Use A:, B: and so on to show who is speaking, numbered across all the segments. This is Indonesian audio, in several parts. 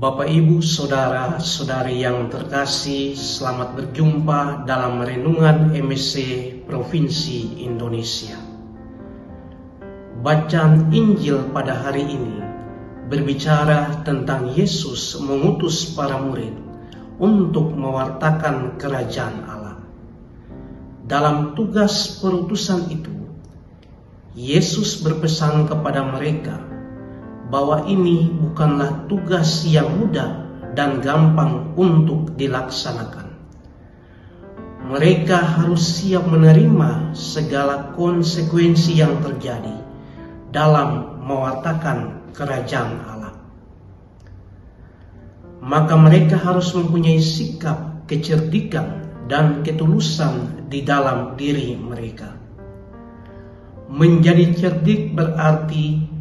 A: Bapak, Ibu, Saudara-saudari yang terkasih, selamat berjumpa dalam Renungan MSC Provinsi Indonesia. Bacaan Injil pada hari ini berbicara tentang Yesus mengutus para murid untuk mewartakan kerajaan Allah. Dalam tugas perutusan itu, Yesus berpesan kepada mereka bahwa ini bukanlah tugas yang mudah dan gampang untuk dilaksanakan. Mereka harus siap menerima segala konsekuensi yang terjadi dalam mewartakan kerajaan Allah. Maka mereka harus mempunyai sikap kecerdikan dan ketulusan di dalam diri mereka. Menjadi cerdik berarti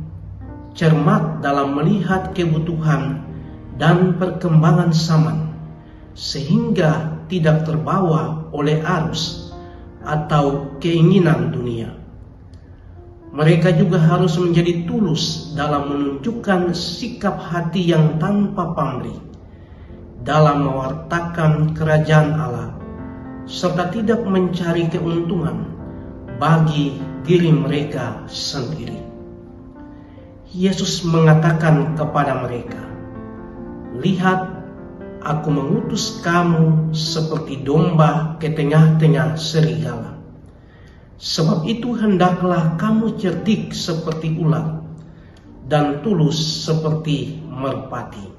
A: cermat dalam melihat kebutuhan dan perkembangan zaman, sehingga tidak terbawa oleh arus atau keinginan dunia. Mereka juga harus menjadi tulus dalam menunjukkan sikap hati yang tanpa pamrih dalam mewartakan kerajaan Allah, serta tidak mencari keuntungan bagi diri mereka sendiri. Yesus mengatakan kepada mereka, "Lihat, aku mengutus kamu seperti domba ke tengah-tengah serigala. Sebab itu hendaklah kamu cerdik seperti ular dan tulus seperti merpati."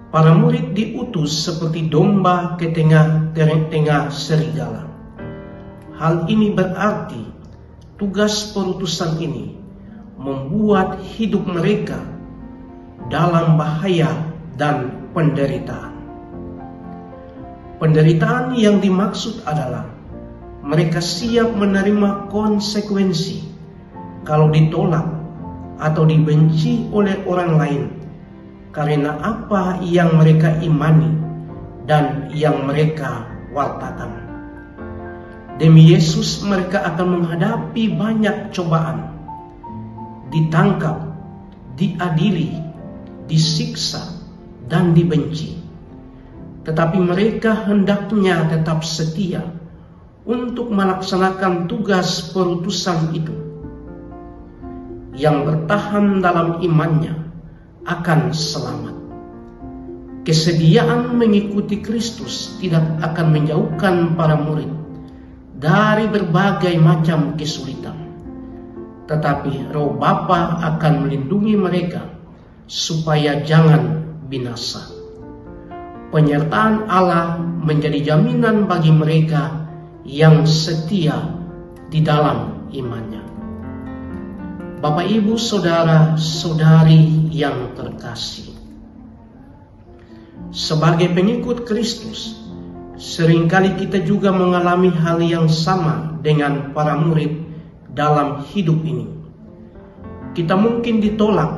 A: Para murid diutus seperti domba ke tengah-tengah serigala. Hal ini berarti tugas perutusan ini membuat hidup mereka dalam bahaya dan penderitaan. Penderitaan yang dimaksud adalah mereka siap menerima konsekuensi kalau ditolak atau dibenci oleh orang lain karena apa yang mereka imani dan yang mereka wartakan. Demi Yesus mereka akan menghadapi banyak cobaan, ditangkap, diadili, disiksa, dan dibenci. Tetapi mereka hendaknya tetap setia untuk melaksanakan tugas perutusan itu. Yang bertahan dalam imannya akan selamat. Kesediaan mengikuti Kristus tidak akan menjauhkan para murid dari berbagai macam kesulitan. Tetapi Roh Bapa akan melindungi mereka supaya jangan binasa. Penyertaan Allah menjadi jaminan bagi mereka yang setia di dalam imannya. Bapak, Ibu, Saudara-saudari yang terkasih, sebagai pengikut Kristus, seringkali kita juga mengalami hal yang sama dengan para murid dalam hidup ini. Kita mungkin ditolak,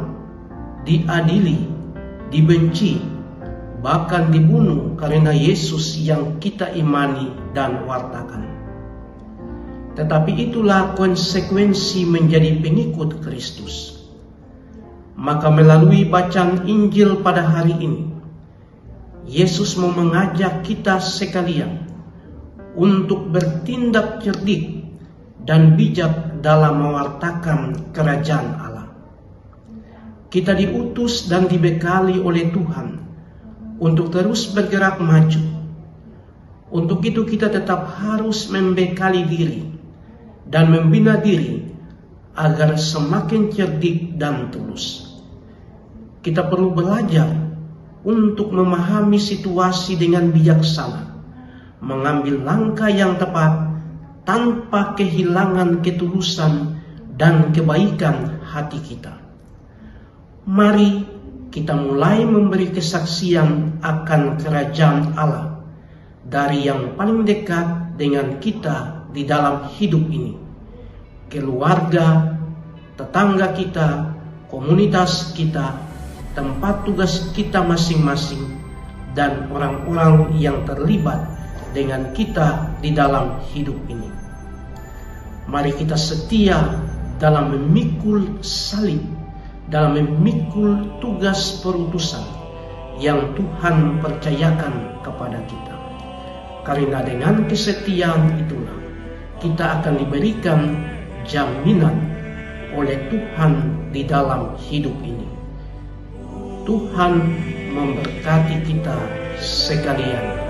A: diadili, dibenci, bahkan dibunuh karena Yesus yang kita imani dan wartakan. Tetapi itulah konsekuensi menjadi pengikut Kristus. Maka melalui bacaan Injil pada hari ini, Yesus mau mengajak kita sekalian untuk bertindak cerdik dan bijak dalam mewartakan kerajaan Allah. Kita diutus dan dibekali oleh Tuhan untuk terus bergerak maju. Untuk itu kita tetap harus membekali diri dan membina diri agar semakin cerdik dan tulus. Kita perlu belajar untuk memahami situasi dengan bijaksana, mengambil langkah yang tepat tanpa kehilangan ketulusan dan kebaikan hati kita. Mari kita mulai memberi kesaksian akan kerajaan Allah dari yang paling dekat dengan kita di dalam hidup ini. Keluarga, tetangga kita, komunitas kita, tempat tugas kita masing-masing, dan orang-orang yang terlibat dengan kita di dalam hidup ini. Mari kita setia dalam memikul salib dalam memikul tugas perutusan yang Tuhan percayakan kepada kita. Karena dengan kesetiaan itulah kita akan diberikan jaminan oleh Tuhan di dalam hidup ini. Tuhan memberkati kita sekalian.